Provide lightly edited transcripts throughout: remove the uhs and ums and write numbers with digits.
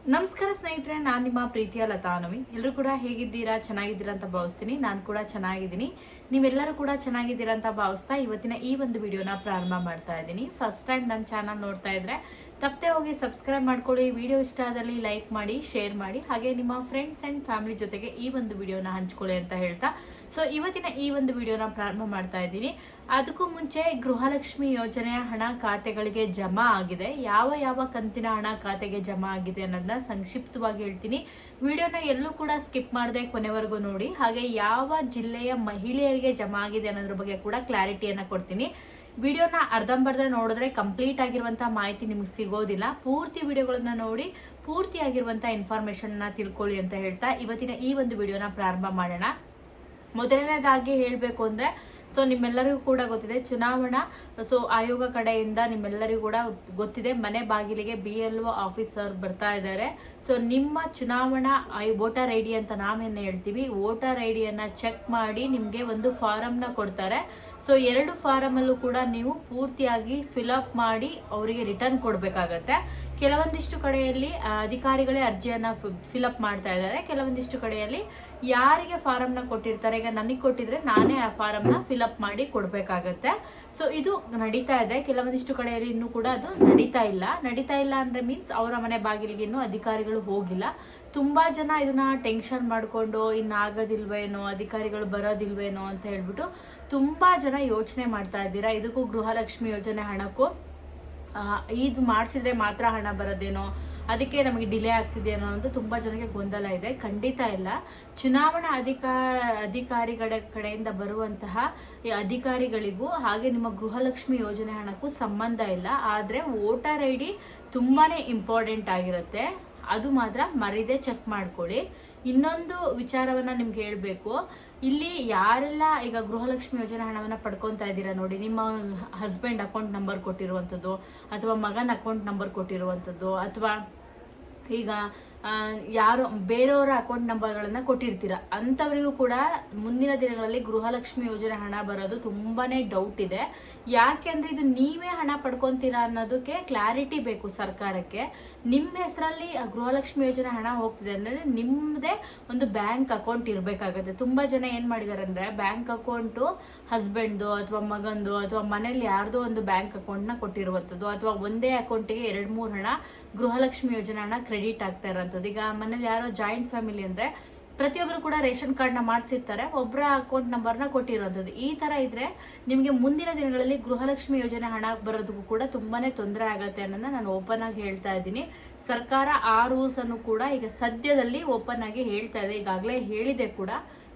ನಮಸ್ಕಾರ ಸ್ನೇಹಿತರೆ, ನಾನು ನಿಮ್ಮ ಪ್ರೀತಿಯ ಲತಾನವಿ. ಎಲ್ಲರೂ ಕೂಡ ಹೇಗಿದ್ದೀರಾ? ಚೆನ್ನಾಗಿದ್ದೀರಾ ಅಂತ ಭಾವಿಸ್ತೀನಿ. ನಾನು ಕೂಡ ಚೆನ್ನಾಗಿದ್ದೀನಿ. ನೀವೆಲ್ಲರೂ ಕೂಡ ಚೆನ್ನಾಗಿದ್ದೀರಾ ಅಂತ ಭಾವಿಸ್ತಾ ಇವತ್ತಿನ ಈ ಒಂದು ವಿಡಿಯೋನ ಪ್ರಾರಂಭ ಮಾಡ್ತಾ ಇದ್ದೀನಿ. ಫಸ್ಟ್ ಟೈಮ್ ನನ್ನ ಚಾನಲ್ ನೋಡ್ತಾ ಇದ್ರೆ ತಪ್ಪದೆ ಹೋಗಿ ಸಬ್ಸ್ಕ್ರೈಬ್ ಮಾಡ್ಕೊಳ್ಳಿ. ವಿಡಿಯೋ ಇಷ್ಟ ಆದಲ್ಲಿ ಲೈಕ್ ಮಾಡಿ, ಶೇರ್ ಮಾಡಿ, ಹಾಗೆ ನಿಮ್ಮ ಫ್ರೆಂಡ್ಸ್ ಆ್ಯಂಡ್ ಫ್ಯಾಮಿಲಿ ಜೊತೆಗೆ ಈ ಒಂದು ವಿಡಿಯೋನ ಹಂಚ್ಕೊಳ್ಳಿ ಅಂತ ಹೇಳ್ತಾ ಇವತ್ತಿನ ಈ ಒಂದು ವಿಡಿಯೋನ ಪ್ರಾರಂಭ ಮಾಡ್ತಾ ಇದ್ದೀನಿ. ಅದಕ್ಕೂ ಮುಂಚೆ ಗೃಹಲಕ್ಷ್ಮಿ ಯೋಜನೆಯ ಹಣ ಖಾತೆಗಳಿಗೆ ಜಮಾ ಆಗಿದೆ. ಯಾವ ಯಾವ ಕಂತಿನ ಹಣ ಖಾತೆಗೆ ಜಮಾ ಆಗಿದೆ ಅನ್ನೋದನ್ನ ಸಂಕ್ಷಿಪ್ತವಾಗಿ ಹೇಳ್ತೀನಿ. ವಿಡಿಯೋನ ಎಲ್ಲೂ ಕೂಡ ಸ್ಕಿಪ್ ಮಾಡದೆ ಕೊನೆವರೆಗೂ ನೋಡಿ. ಹಾಗೆ ಯಾವ ಜಿಲ್ಲೆಯ ಮಹಿಳೆಯರಿಗೆ ಜಮಾ ಆಗಿದೆ ಅನ್ನೋದ್ರ ಬಗ್ಗೆ ಕೂಡ ಕ್ಲಾರಿಟಿಯನ್ನು ಕೊಡ್ತೀನಿ. ವಿಡಿಯೋನ ಅರ್ಧಂಬರ್ಧ ನೋಡಿದ್ರೆ ಕಂಪ್ಲೀಟ್ ಆಗಿರುವಂತಹ ಮಾಹಿತಿ ನಿಮಗೆ ಸಿಗೋದಿಲ್ಲ. ಪೂರ್ತಿ ವಿಡಿಯೋಗಳನ್ನ ನೋಡಿ ಪೂರ್ತಿಯಾಗಿರುವಂಥ ಇನ್ಫಾರ್ಮೇಷನ್ನ ತಿಳ್ಕೊಳ್ಳಿ ಅಂತ ಹೇಳ್ತಾ ಇವತ್ತಿನ ಈ ಒಂದು ವಿಡಿಯೋನ ಪ್ರಾರಂಭ ಮಾಡೋಣ. ಮೊದಲನೇದಾಗಿ ಹೇಳಬೇಕು ಅಂದರೆ ನಿಮ್ಮೆಲ್ಲರಿಗೂ ಕೂಡ ಗೊತ್ತಿದೆ, ಚುನಾವಣಾ ಆಯೋಗ ಕಡೆಯಿಂದ ನಿಮ್ಮೆಲ್ಲರಿಗೂ ಕೂಡ ಗೊತ್ತಿದೆ, ಮನೆ ಬಾಗಿಲಿಗೆ BLO ಆಫೀಸರ್ ಬರ್ತಾ ಇದ್ದಾರೆ. ನಿಮ್ಮ ಚುನಾವಣಾ ವೋಟರ್ ಐ ಡಿ ಅಂತ ನಾವೇನು ಹೇಳ್ತೀವಿ, ವೋಟರ್ ಐ ಡಿಯನ್ನು ಚೆಕ್ ಮಾಡಿ ನಿಮಗೆ ಒಂದು ಫಾರಮ್ನ ಕೊಡ್ತಾರೆ. 2 ಫಾರಮಲ್ಲೂ ಕೂಡ ನೀವು ಪೂರ್ತಿಯಾಗಿ ಫಿಲಪ್ ಮಾಡಿ ಅವರಿಗೆ ರಿಟರ್ನ್ ಕೊಡಬೇಕಾಗತ್ತೆ. ಕೆಲವೊಂದಿಷ್ಟು ಕಡೆಯಲ್ಲಿ ಅಧಿಕಾರಿಗಳೇ ಅರ್ಜಿಯನ್ನು ಫಿಲಪ್ ಮಾಡ್ತಾ ಇದ್ದಾರೆ. ಕೆಲವೊಂದಿಷ್ಟು ಕಡೆಯಲ್ಲಿ ಯಾರಿಗೆ ಫಾರಮ್ನ ಕೊಟ್ಟಿರ್ತಾರೆ, ಈಗ ನನಗೆ ಕೊಟ್ಟಿದ್ರೆ ನಾನೇ ಆ ಫಾರಮ್ನ ಫಿಲಪ್ ಮಾಡಿ ಕೊಡಬೇಕಾಗತ್ತೆ. ಇದು ನಡೀತಾ ಇದೆ. ಕೆಲವೊಂದಿಷ್ಟು ಕಡೆಯಲ್ಲಿ ಇನ್ನೂ ಕೂಡ ಅದು ನಡೀತಾ ಇಲ್ಲ ಅಂದರೆ ಮೀನ್ಸ್ ಅವರ ಮನೆ ಬಾಗಿಲಿಗೆ ಇನ್ನೂ ಅಧಿಕಾರಿಗಳು ಹೋಗಿಲ್ಲ. ತುಂಬ ಜನ ಇದನ್ನ ಟೆನ್ಷನ್ ಮಾಡಿಕೊಂಡು ಇನ್ನಾಗೋದಿಲ್ವೇನೋ, ಅಧಿಕಾರಿಗಳು ಬರೋದಿಲ್ವೇನೋ ಅಂತ ಹೇಳ್ಬಿಟ್ಟು ತುಂಬ ಜನ ಯೋಚನೆ ಮಾಡ್ತಾ ಇದ್ದೀರಾ. ಇದಕ್ಕೂ ಗೃಹಲಕ್ಷ್ಮಿ ಯೋಜನೆ ಹಣಕ್ಕೂ ಇದು ಮಾಡಿಸಿದ್ರೆ ಮಾತ್ರ ಹಣ ಬರೋದೇನೋ, ಅದಕ್ಕೆ ನಮಗೆ ಡಿಲೇ ಆಗ್ತಿದೆ ಅನ್ನೋದು ತುಂಬ ಜನಕ್ಕೆ ಗೊಂದಲ ಇದೆ. ಖಂಡಿತ ಇಲ್ಲ. ಚುನಾವಣಾ ಅಧಿಕಾರಿಗಳ ಕಡೆಯಿಂದ ಬರುವಂತಹ ಅಧಿಕಾರಿಗಳಿಗೂ ಹಾಗೆ ನಿಮ್ಮ ಗೃಹಲಕ್ಷ್ಮಿ ಯೋಜನೆ ಹಣಕ್ಕೂ ಸಂಬಂಧ ಇಲ್ಲ. ಆದರೆ ವೋಟರ್ ಐ ಡಿ ತುಂಬಾ ಇಂಪಾರ್ಟೆಂಟ್ ಆಗಿರುತ್ತೆ. ಅದು ಮಾತ್ರ ಮರೀದೆ ಚೆಕ್ ಮಾಡ್ಕೊಳ್ಳಿ. ಇನ್ನೊಂದು ವಿಚಾರವನ್ನು ನಿಮ್ಗೆ ಹೇಳಬೇಕು, ಇಲ್ಲಿ ಯಾರೆಲ್ಲ ಈಗ ಗೃಹಲಕ್ಷ್ಮಿ ಯೋಜನೆ ಹಣವನ್ನು ಪಡ್ಕೊತಾ ಇದ್ದೀರಾ ನೋಡಿ, ನಿಮ್ಮ ಹಸ್ಬೆಂಡ್ ಅಕೌಂಟ್ ನಂಬರ್ ಕೊಟ್ಟಿರುವಂಥದ್ದು ಅಥವಾ ಮಗನ ಅಕೌಂಟ್ ನಂಬರ್ ಕೊಟ್ಟಿರುವಂಥದ್ದು ಅಥವಾ ಈಗ ಯಾರು ಬೇರೆಯವರ ಅಕೌಂಟ್ ನಂಬರ್ಗಳನ್ನು ಕೊಟ್ಟಿರ್ತೀರ, ಅಂಥವರಿಗೂ ಕೂಡ ಮುಂದಿನ ದಿನಗಳಲ್ಲಿ ಗೃಹಲಕ್ಷ್ಮಿ ಯೋಜನೆ ಹಣ ಬರೋದು ತುಂಬಾ ಡೌಟ್ ಇದೆ. ಯಾಕೆಂದರೆ ಇದು ನೀವೇ ಹಣ ಪಡ್ಕೊತೀರಾ ಅನ್ನೋದಕ್ಕೆ ಕ್ಲಾರಿಟಿ ಬೇಕು ಸರ್ಕಾರಕ್ಕೆ. ನಿಮ್ಮ ಹೆಸರಲ್ಲಿ ಗೃಹಲಕ್ಷ್ಮಿ ಯೋಜನೆ ಹಣ ಹೋಗ್ತಿದೆ ಅಂದರೆ ನಿಮ್ಮದೇ ಒಂದು ಬ್ಯಾಂಕ್ ಅಕೌಂಟ್ ಇರಬೇಕಾಗುತ್ತೆ. ತುಂಬ ಜನ ಏನು ಮಾಡಿದ್ದಾರೆ ಅಂದರೆ ಬ್ಯಾಂಕ್ ಅಕೌಂಟು ಹಸ್ಬೆಂಡ್ದು ಅಥವಾ ಮಗಂದು ಅಥವಾ ಮನೇಲಿ ಯಾರ್ದೋ ಒಂದು ಬ್ಯಾಂಕ್ ಅಕೌಂಟ್ನ ಕೊಟ್ಟಿರುವಂಥದ್ದು ಅಥವಾ ಒಂದೇ ಅಕೌಂಟಿಗೆ 2-3 ಹಣ ಗೃಹಲಕ್ಷ್ಮಿ ಯೋಜನೆ ಹಣ ಕ್ರೆಡಿಟ್ ಆಗ್ತಾ ಇರೋಂಥದ್ದು. ಈಗ ಮನೇಲಿ ಯಾರೋ ಜಾಯಿಂಟ್ ಫ್ಯಾಮಿಲಿ ಅಂದರೆ ಪ್ರತಿಯೊಬ್ಬರು ಕೂಡ ರೇಷನ್ ಕಾರ್ಡ್ನ ಮಾಡಿಸಿರ್ತಾರೆ, ಒಬ್ಬರ ಅಕೌಂಟ್ ನಂಬರ್ನ ಕೊಟ್ಟಿರೋಂಥದ್ದು. ಈ ಥರ ಇದ್ದರೆ ನಿಮಗೆ ಮುಂದಿನ ದಿನಗಳಲ್ಲಿ ಗೃಹಲಕ್ಷ್ಮಿ ಯೋಜನೆ ಹಣ ಬರೋದಕ್ಕೂ ಕೂಡ ತುಂಬಾ ತೊಂದರೆ ಆಗುತ್ತೆ ಅನ್ನೋದನ್ನ ನಾನು ಓಪನ್ ಆಗಿ ಹೇಳ್ತಾ ಇದ್ದೀನಿ. ಸರ್ಕಾರ ಆ ರೂಲ್ಸನ್ನು ಕೂಡ ಈಗ ಸದ್ಯದಲ್ಲಿ ಓಪನ್ ಆಗಿ ಹೇಳ್ತಾ ಇದೆ. ಈಗಾಗಲೇ ಹೇಳಿದೆ ಕೂಡ,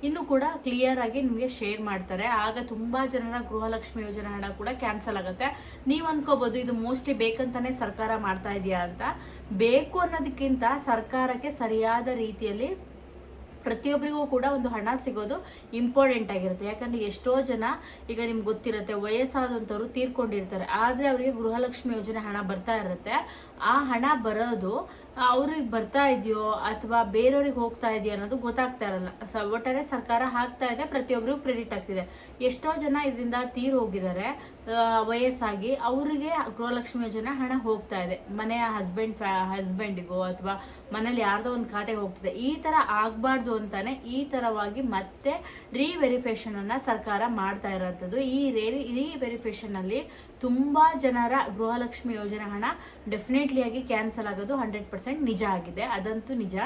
ಇನ್ನು ಕೂಡ ಕ್ಲಿಯರ್ ಆಗಿ ನಿಮಗೆ ಶೇರ್ ಮಾಡ್ತಾರೆ. ಆಗ ತುಂಬ ಜನರ ಗೃಹಲಕ್ಷ್ಮಿ ಯೋಜನೆ ಹಣ ಕೂಡ ಕ್ಯಾನ್ಸಲ್ ಆಗುತ್ತೆ. ನೀವು ಅಂದ್ಕೋಬೋದು ಇದು ಮೋಸ್ಟ್ಲಿ ಬೇಕಂತಾನೆ ಸರ್ಕಾರ ಮಾಡ್ತಾ ಇದೆಯಾ ಅಂತ. ಬೇಕು ಅನ್ನೋದಕ್ಕಿಂತ ಸರ್ಕಾರಕ್ಕೆ ಸರಿಯಾದ ರೀತಿಯಲ್ಲಿ ಪ್ರತಿಯೊಬ್ಬರಿಗೂ ಕೂಡ ಒಂದು ಹಣ ಸಿಗೋದು ಇಂಪಾರ್ಟೆಂಟ್ ಆಗಿರುತ್ತೆ. ಯಾಕಂದರೆ ಎಷ್ಟೋ ಜನ ಈಗ ನಿಮ್ಗೆ ಗೊತ್ತಿರುತ್ತೆ, ವಯಸ್ಸಾದಂಥವ್ರು ತೀರ್ಕೊಂಡಿರ್ತಾರೆ, ಆದರೆ ಅವರಿಗೆ ಗೃಹಲಕ್ಷ್ಮಿ ಯೋಜನೆ ಹಣ ಬರ್ತಾ ಇರುತ್ತೆ. ಆ ಹಣ ಬರೋದು ಅವ್ರಿಗೆ ಬರ್ತಾ ಇದೆಯೋ ಅಥವಾ ಬೇರೆಯವ್ರಿಗೆ ಹೋಗ್ತಾ ಇದೆಯೋ ಅನ್ನೋದು ಗೊತ್ತಾಗ್ತಾ ಇರಲ್ಲ. ಒಟ್ಟಾರೆ ಸರ್ಕಾರ ಹಾಕ್ತಾ ಇದೆ, ಪ್ರತಿಯೊಬ್ಬರಿಗೂ ಕ್ರೆಡಿಟ್ ಆಗ್ತಿದೆ. ಎಷ್ಟೋ ಜನ ಇದರಿಂದ ತೀರು ಹೋಗಿದ್ದಾರೆ ವಯಸ್ಸಾಗಿ, ಅವರಿಗೆ ಗೃಹಲಕ್ಷ್ಮಿ ಯೋಜನೆ ಹಣ ಹೋಗ್ತಾ ಇದೆ. ಮನೆಯ ಹಸ್ಬೆಂಡಿಗೋ ಅಥವಾ ಮನೇಲಿ ಯಾರ್ದೋ ಒಂದು ಖಾತೆಗೆ ಹೋಗ್ತಿದೆ. ಈ ಥರ ಆಗಬಾರ್ದು ಅಂತಾನೆ ಈ ಥರವಾಗಿ ಮತ್ತೆ ರೀವೆರಿಫಿಕೇಷನ್ ಅನ್ನು ಸರ್ಕಾರ ಮಾಡ್ತಾ ಇರೋಂಥದ್ದು. ಈ ರೀವೆರಿಫಿಕೇಷನಲ್ಲಿ ತುಂಬ ಜನರ ಗೃಹಲಕ್ಷ್ಮಿ ಯೋಜನೆ ಹಣ ಡೆಫಿನೆಟ್ಲಿ ಆಗಿ ಕ್ಯಾನ್ಸಲ್ ಆಗೋದು 100% ನಿಜ ಆಗಿದೆ. ಅದಂತೂ ನಿಜ.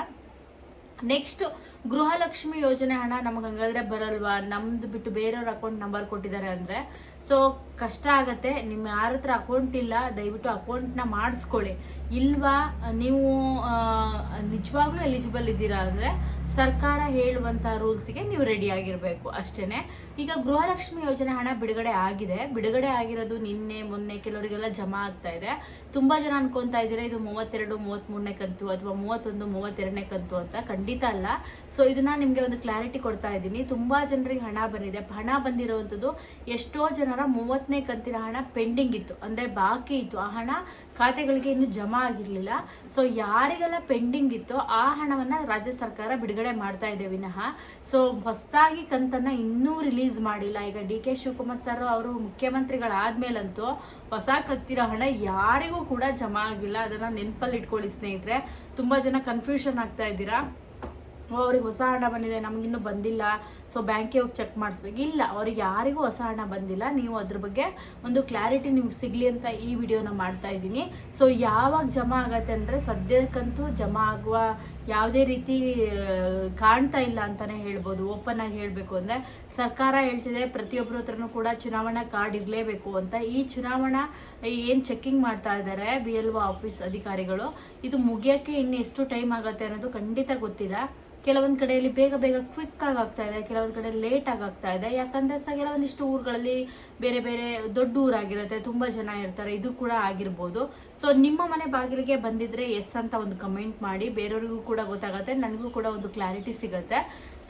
ನೆಕ್ಸ್ಟ್, ಗೃಹಲಕ್ಷ್ಮಿ ಯೋಜನೆ ಹಣ ನಮಗೆ ಹಂಗಾದ್ರೆ ಬರಲ್ವಾ, ನಮ್ದು ಬಿಟ್ಟು ಬೇರೆಯವ್ರ ಅಕೌಂಟ್ ನಂಬರ್ ಕೊಟ್ಟಿದ್ದಾರೆ ಅಂದರೆ ಕಷ್ಟ ಆಗುತ್ತೆ. ನಿಮ್ಮ ಯಾರ ಹತ್ರ ಅಕೌಂಟ್ ಇಲ್ಲ ದಯವಿಟ್ಟು ಅಕೌಂಟ್ನ ಮಾಡಿಸ್ಕೊಳ್ಳಿ. ಇಲ್ವಾ ನೀವು ನಿಜವಾಗ್ಲೂ ಎಲಿಜಿಬಲ್ ಇದ್ದೀರಾ ಅಂದರೆ ಸರ್ಕಾರ ಹೇಳುವಂಥ ರೂಲ್ಸಿಗೆ ನೀವು ರೆಡಿ ಆಗಿರಬೇಕು ಅಷ್ಟೇ. ಈಗ ಗೃಹಲಕ್ಷ್ಮಿ ಯೋಜನೆ ಹಣ ಬಿಡುಗಡೆ ಆಗಿರೋದು ನಿನ್ನೆ ಮೊನ್ನೆ ಕೆಲವರಿಗೆಲ್ಲ ಜಮಾ ಆಗ್ತಾ ಇದೆ. ತುಂಬ ಜನ ಅನ್ಕೊತಾ ಇದ್ದೀರಾ ಇದು 32, 33ನೇ ಕಂತು ಅಥವಾ 31, 32ನೇ ಕಂತು ಅಂತ. ಖಂಡಿತ ಅಲ್ಲ. ಇದನ್ನ ನಿಮಗೆ ಒಂದು ಕ್ಲಾರಿಟಿ ಕೊಡ್ತಾ ಇದ್ದೀನಿ. ತುಂಬ ಜನರಿಗೆ ಹಣ ಬಂದಿದೆ. ಹಣ ಬಂದಿರುವಂಥದ್ದು ಎಷ್ಟೋ ಜನರ 9ನೇ ಕಂತಿನ ಹಣ ಪೆಂಡಿಂಗ್ ಇತ್ತು, ಅಂದರೆ ಬಾಕಿ ಇತ್ತು. ಆ ಹಣ ಖಾತೆಗಳಿಗೆ ಇನ್ನೂ ಜಮಾ ಆಗಿರಲಿಲ್ಲ. ಸೊ ಯಾರಿಗೆಲ್ಲ ಪೆಂಡಿಂಗ್ ಇತ್ತು ಆ ಹಣವನ್ನು ರಾಜ್ಯ ಸರ್ಕಾರ ಬಿಡುಗಡೆ ಮಾಡ್ತಾ ಇದೆ ವಿನಃ ಸೊ ಹೊಸದಾಗಿ ಕಂತನ್ನು ಇನ್ನೂ ರಿಲೀಸ್ ಮಾಡಿಲ್ಲ. ಈಗ ಡಿ ಕೆ ಶಿವಕುಮಾರ್ ಸರ್ ಅವರು ಮುಖ್ಯಮಂತ್ರಿಗಳಾದ್ಮೇಲಂತೂ ಹೊಸ ಕಂತಿನ ಹಣ ಯಾರಿಗೂ ಕೂಡ ಜಮಾ ಆಗಿಲ್ಲ. ಅದನ್ನು ನೆನಪಲ್ಲಿ ಇಟ್ಕೊಳ್ಳಿ ಸ್ನೇಹಿತರೆ. ತುಂಬ ಜನ ಕನ್ಫ್ಯೂಷನ್ ಆಗ್ತಾ ಇದ್ದೀರಾ, ಅವ್ರಿಗೆ ಹೊಸ ಹಣ ಬಂದಿದೆ ನಮಗಿನ್ನೂ ಬಂದಿಲ್ಲ, ಸೊ ಬ್ಯಾಂಕಿಗೆ ಹೋಗಿ ಚೆಕ್ ಮಾಡಿಸ್ಬೇಕು. ಇಲ್ಲ, ಅವ್ರಿಗೆ ಯಾರಿಗೂ ಹೊಸ ಹಣ ಬಂದಿಲ್ಲ. ನೀವು ಅದ್ರ ಬಗ್ಗೆ ಒಂದು ಕ್ಲಾರಿಟಿ ನಿಮ್ಗೆ ಸಿಗಲಿ ಅಂತ ಈ ವಿಡಿಯೋನ ಮಾಡ್ತಾ ಇದ್ದೀನಿ. ಸೊ ಯಾವಾಗ ಜಮಾ ಆಗತ್ತೆ ಅಂದರೆ ಸದ್ಯಕ್ಕಂತೂ ಜಮಾ ಆಗುವ ಯಾವುದೇ ರೀತಿ ಕಾಣ್ತಾ ಇಲ್ಲ ಅಂತಲೇ ಹೇಳ್ಬೋದು. ಓಪನ್ ಆಗಿ ಹೇಳಬೇಕು ಅಂದರೆ ಸರ್ಕಾರ ಹೇಳ್ತಿದೆ ಪ್ರತಿಯೊಬ್ಬರ ಹತ್ರನೂ ಕೂಡ ಚುನಾವಣಾ ಕಾರ್ಡ್ ಇರಲೇಬೇಕು ಅಂತ. ಈ ಚುನಾವಣಾ ಏನು ಚೆಕ್ಕಿಂಗ್ ಮಾಡ್ತಾ ಇದ್ದಾರೆ BLO ಆಫೀಸ್ ಅಧಿಕಾರಿಗಳು, ಇದು ಮುಗಿಯೋಕ್ಕೆ ಇನ್ನು ಎಷ್ಟು ಟೈಮ್ ಆಗುತ್ತೆ ಅನ್ನೋದು ಖಂಡಿತ ಗೊತ್ತಿಲ್ಲ. ಕೆಲವೊಂದು ಕಡೆಯಲ್ಲಿ ಬೇಗ ಕ್ವಿಕ್ ಆಗಿ ಆಗ್ತಾ ಇದೆ, ಕೆಲವೊಂದು ಕಡೆ ಲೇಟ್ ಆಗಿ ಆಗ್ತಾ ಇದೆ. ಯಾಕಂದರೆ ಕೆಲವೊಂದಿಷ್ಟು ಊರುಗಳಲ್ಲಿ ಬೇರೆ ಬೇರೆ ದೊಡ್ಡ ಊರಾಗಿರುತ್ತೆ, ತುಂಬ ಜನ ಇರ್ತಾರೆ, ಇದು ಕೂಡ ಆಗಿರ್ಬೋದು. ಸೊ ನಿಮ್ಮ ಮನೆ ಬಾಗಿಲಿಗೆ ಬಂದಿದ್ರೆ ಎಸ್ ಅಂತ ಒಂದು ಕಮೆಂಟ್ ಮಾಡಿ, ಬೇರೆಯವ್ರಿಗೂ ಕೂಡ ಗೊತ್ತಾಗುತ್ತೆ, ನನಗೂ ಕೂಡ ಒಂದು ಕ್ಲಾರಿಟಿ ಸಿಗುತ್ತೆ.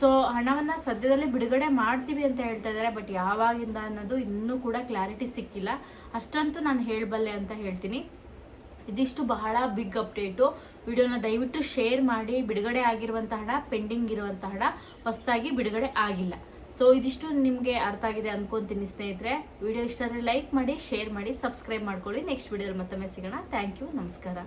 ಸೊ ಹಣವನ್ನು ಸದ್ಯದಲ್ಲೇ ಬಿಡುಗಡೆ ಮಾಡ್ತೀವಿ ಅಂತ ಹೇಳ್ತಾ ಇದ್ದಾರೆ, ಬಟ್ ಯಾವಾಗಿಂದ ಅನ್ನೋದು ಇನ್ನೂ ಕೂಡ ಕ್ಲಾರಿಟಿ ಸಿಕ್ಕಿಲ್ಲ. ಅಷ್ಟಂತೂ ನಾನು ಹೇಳಬಲ್ಲೆ ಅಂತ ಹೇಳ್ತೀನಿ. ಇದಿಷ್ಟು ಬಹಳ ಬಿಗ್ ಅಪ್ಡೇಟು. ವಿಡಿಯೋನ ದಯವಿಟ್ಟು ಶೇರ್ ಮಾಡಿ. ಬಿಡುಗಡೆ ಆಗಿರುವಂಥ ಹಣ, ಪೆಂಡಿಂಗ್ ಇರುವಂಥ ಹಣ ಹೊಸದಾಗಿ ಬಿಡುಗಡೆ ಆಗಿಲ್ಲ. ಸೊ ಇದಿಷ್ಟು ನಿಮಗೆ ಅರ್ಥ ಆಗಿದೆ ಅನ್ಕೊಂತೀನಿ ಸ್ನೇಹಿತರೆ. ವಿಡಿಯೋ ಇಷ್ಟ ಆದರೆ ಲೈಕ್ ಮಾಡಿ, ಶೇರ್ ಮಾಡಿ, ಸಬ್ಸ್ಕ್ರೈಬ್ ಮಾಡ್ಕೊಳ್ಳಿ. ನೆಕ್ಸ್ಟ್ ವಿಡಿಯೋದಲ್ಲಿ ಮತ್ತೊಮ್ಮೆ ಸಿಗೋಣ. ಥ್ಯಾಂಕ್ ಯು, ನಮಸ್ಕಾರ.